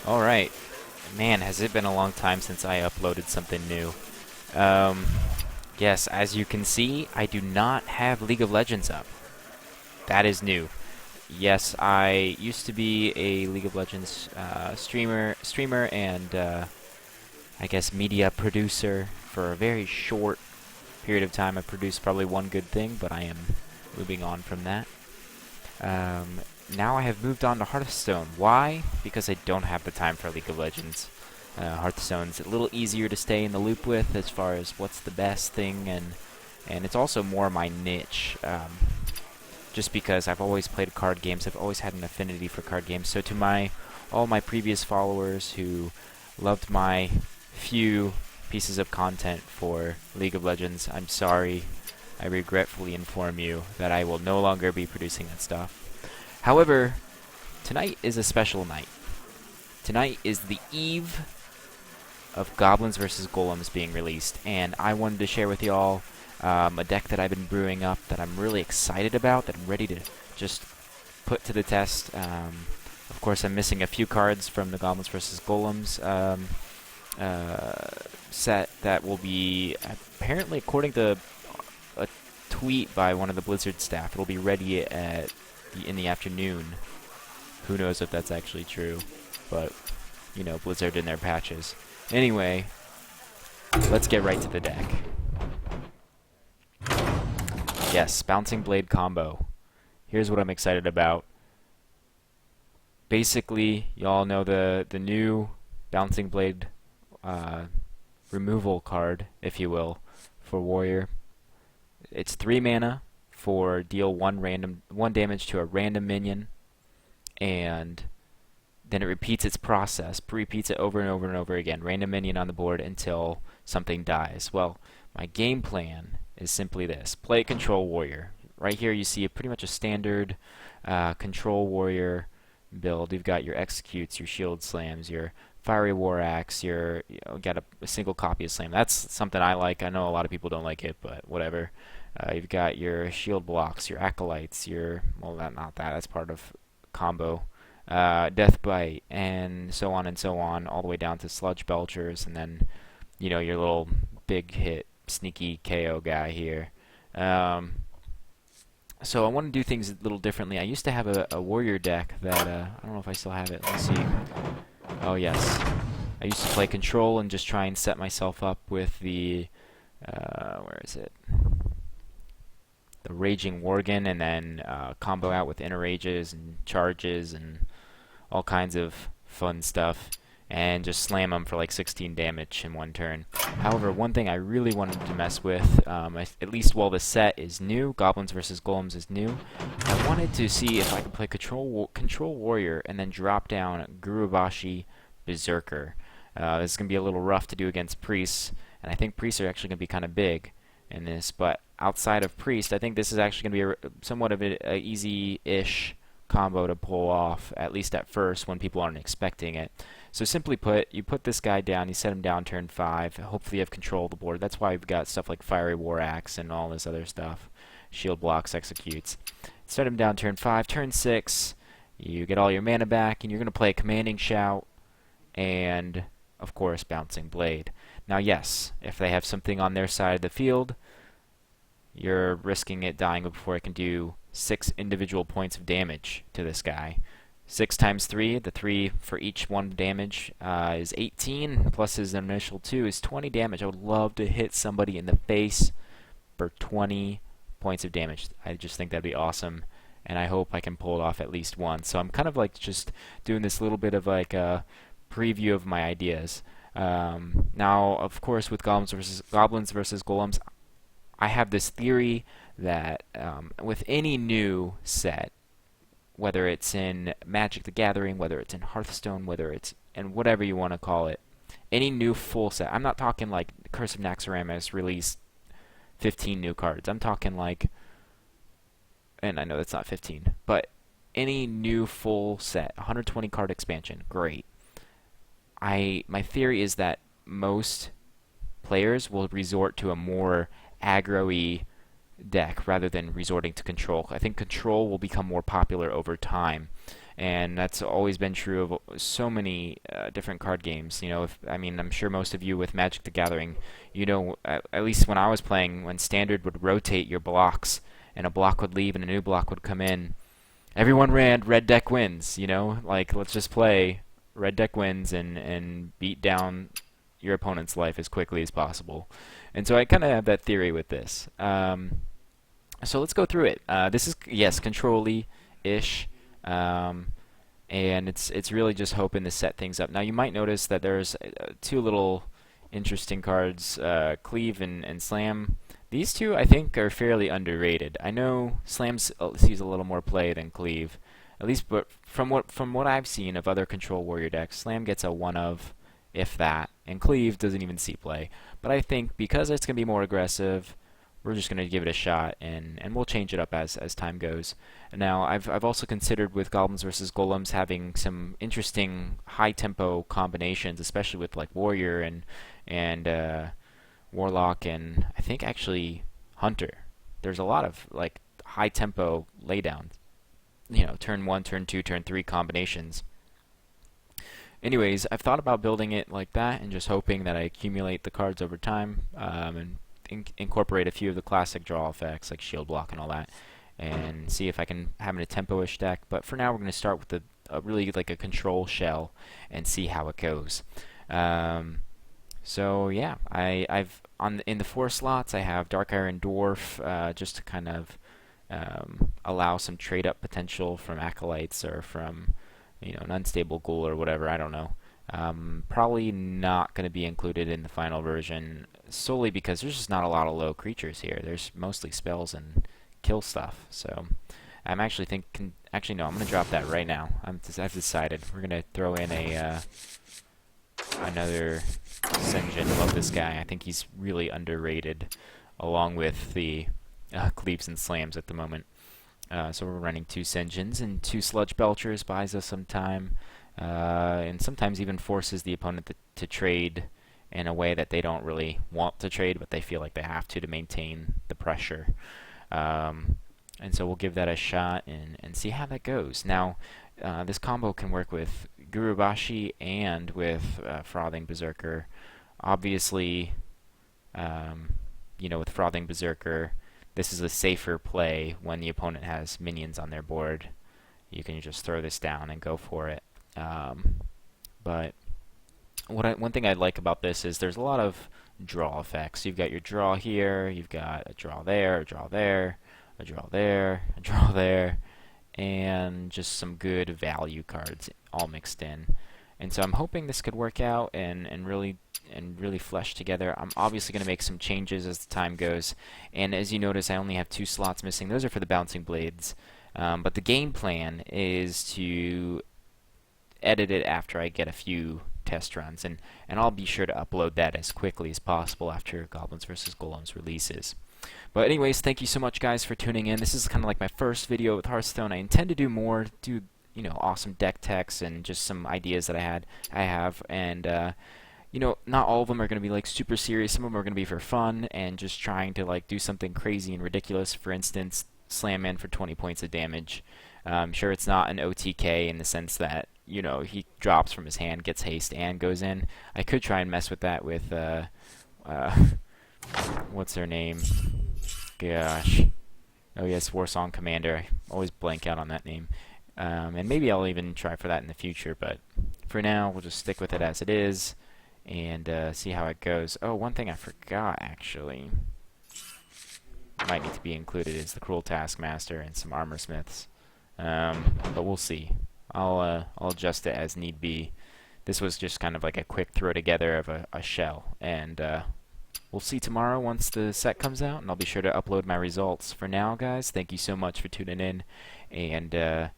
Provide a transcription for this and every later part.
Alright. Man, has it been a long time since I uploaded something new. Um, yes, as you can see, I do not have League of Legends up. That is new. Yes, I used to be a League of Legends streamer and I guess media producer for a very short period of time. I produced probably one good thing, but I am moving on from that. Um, Now I have moved on to Hearthstone. Why? Because I don't have the time for League of Legends. Hearthstone's a little easier to stay in the loop with as far as what's the best thing, and it's also more my niche. Just because I've always played card games, I've always had an affinity for card games. So to all my previous followers who loved my few pieces of content for League of Legends, I'm sorry. I regretfully inform you that I will no longer be producing that stuff. However, tonight is a special night. Tonight is the eve of Goblins versus Golems being released, and I wanted to share with y'all a deck that I've been brewing up that I'm really excited about, that I'm ready to just put to the test. Of course, I'm missing a few cards from the Goblins versus Golems set that will be, apparently, according to a tweet by one of the Blizzard staff, it'll be ready in the afternoon. Who knows if that's actually true, but, you know, Blizzard in their patches. Anyway, let's get right to the deck. Yes, Bouncing Blade combo. Here's what I'm excited about. Basically, y'all know the new Bouncing Blade removal card, if you will, for Warrior. It's 3 mana for deal one damage to a random minion, and then it repeats its process, repeats it over and over and over again. Random minion on the board until something dies. Well, my game plan is simply this: play Control Warrior. Right here, you see pretty much a standard Control Warrior build. You've got your executes, your shield slams, your fiery war axe, got a single copy of slam. That's something I like. I know a lot of people don't like it, but whatever. You've got your shield blocks, your acolytes, that's part of combo. Death Bite, and so on, all the way down to Sludge Belchers, and then, you know, your little big hit, sneaky KO guy here. So I want to do things a little differently. I used to have a warrior deck that, I don't know if I still have it. Let's see. Oh, yes. I used to play Control and just try and set myself up with the, where is it? The Raging Worgen, and then combo out with Inner Rages and Charges and all kinds of fun stuff, and just slam them for like 16 damage in one turn. However, one thing I really wanted to mess with, at least while the set is new, Goblins vs. Golems is new, I wanted to see if I could play Control Warrior and then drop down Gurubashi Berserker. This is going to be a little rough to do against Priests, and I think Priests are actually going to be kind of big in this, but outside of Priest, I think this is actually going to be somewhat of an easy-ish combo to pull off, at least at first, when people aren't expecting it. So simply put, you put this guy down, you set him down turn 5, hopefully you have control of the board. That's why we've got stuff like Fiery War Axe and all this other stuff. Shield blocks, executes. Set him down turn 5, turn 6, you get all your mana back, and you're going to play a Commanding Shout, and, of course, Bouncing Blade. Now, yes, if they have something on their side of the field, you're risking it dying before it can do 6 individual points of damage to this guy. 6 times 3, the 3 for each 1 damage is 18, plus his initial 2 is 20 damage. I would love to hit somebody in the face for 20 points of damage. I just think that'd be awesome, and I hope I can pull it off at least once. So I'm kind of like just doing this little bit of like a preview of my ideas. Now, of course, with Goblins versus Golems, I have this theory that with any new set, whether it's in Magic the Gathering, whether it's in Hearthstone, whether it's in whatever you want to call it, any new full set, I'm not talking like Curse of Naxxramas released 15 new cards. I'm talking like, and I know that's not 15, but any new full set, 120 card expansion, great. My theory is that most players will resort to a more aggro-y deck rather than resorting to control. I think control will become more popular over time, and that's always been true of so many different card games. You know, I mean, I'm sure most of you with Magic the Gathering, you know, at least when I was playing, when Standard would rotate your blocks, and a block would leave and a new block would come in, everyone ran red deck wins. You know, like let's just play red deck wins and beat down your opponent's life as quickly as possible. And so I kind of have that theory with this. So let's go through it. This is, yes, control-y ish, and it's really just hoping to set things up. Now you might notice that there's two little interesting cards, Cleave and Slam. These two I think are fairly underrated. I know Slam sees a little more play than Cleave, at least, but from what I've seen of other control warrior decks, Slam gets a one of, if that, and Cleave doesn't even see play. But I think because it's gonna be more aggressive, we're just going to give it a shot, and we'll change it up as time goes. Now, I've also considered with Goblins versus Golems having some interesting high-tempo combinations, especially with like Warrior and Warlock, and I think actually Hunter. There's a lot of like high-tempo laydowns, you know, turn 1, turn 2, turn 3 combinations. Anyways, I've thought about building it like that and just hoping that I accumulate the cards over time, and incorporate a few of the classic draw effects like shield block and all that, and see if I can have a tempo-ish deck. But for now, we're going to start with a really like a control shell and see how it goes. So yeah, I've in the 4 slots I have Dark Iron Dwarf, just to kind of allow some trade up potential from acolytes or from, you know, an unstable ghoul or whatever. I don't know. Probably not going to be included in the final version, solely because there's just not a lot of low creatures here. There's mostly spells and kill stuff. So I'm actually thinking, actually no, I'm going to drop that right now. I've decided we're going to throw in another Senjin. Love this guy. I think he's really underrated, along with the Cleaves and Slams at the moment. So we're running 2 Senjins, and 2 Sludge Belchers buys us some time. And sometimes even forces the opponent to trade in a way that they don't really want to trade, but they feel like they have to maintain the pressure. And so we'll give that a shot and see how that goes. Now, this combo can work with Gurubashi and with Frothing Berserker. Obviously, you know, with Frothing Berserker, this is a safer play when the opponent has minions on their board. You can just throw this down and go for it. But one thing I like about this is there's a lot of draw effects. You've got your draw here, you've got a draw there, a draw there, a draw there, a draw there, and just some good value cards all mixed in. And so I'm hoping this could work out and really flesh together. I'm obviously going to make some changes as the time goes, and as you notice, I only have 2 slots missing. Those are for the bouncing blades. But the game plan is to edit it after I get a few test runs, and I'll be sure to upload that as quickly as possible after Goblins vs. Golems releases. But anyways, thank you so much guys for tuning in. This is kind of like my first video with Hearthstone. I intend to do more, you know, awesome deck techs and just some ideas that I have, and you know, not all of them are going to be like super serious. Some of them are going to be for fun and just trying to like do something crazy and ridiculous. For instance, Slam in for 20 points of damage. Sure, it's not an OTK in the sense that, you know, he drops from his hand, gets haste, and goes in. I could try and mess with that with, what's her name? Gosh. Oh yes, Warsong Commander. I always blank out on that name. And maybe I'll even try for that in the future, but for now, we'll just stick with it as it is and see how it goes. Oh, one thing I forgot, actually, might need to be included is the Cruel Taskmaster and some Armor Smiths. But we'll see. I'll adjust it as need be. This was just kind of like a quick throw together of a shell, and we'll see tomorrow once the set comes out, and I'll be sure to upload my results. For now, guys, thank you so much for tuning in, and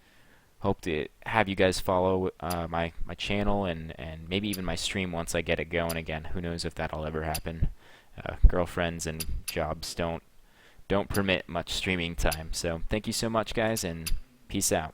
hope to have you guys follow my channel and maybe even my stream once I get it going again. Who knows if that'll ever happen. Girlfriends and jobs don't permit much streaming time. So thank you so much, guys, and peace out.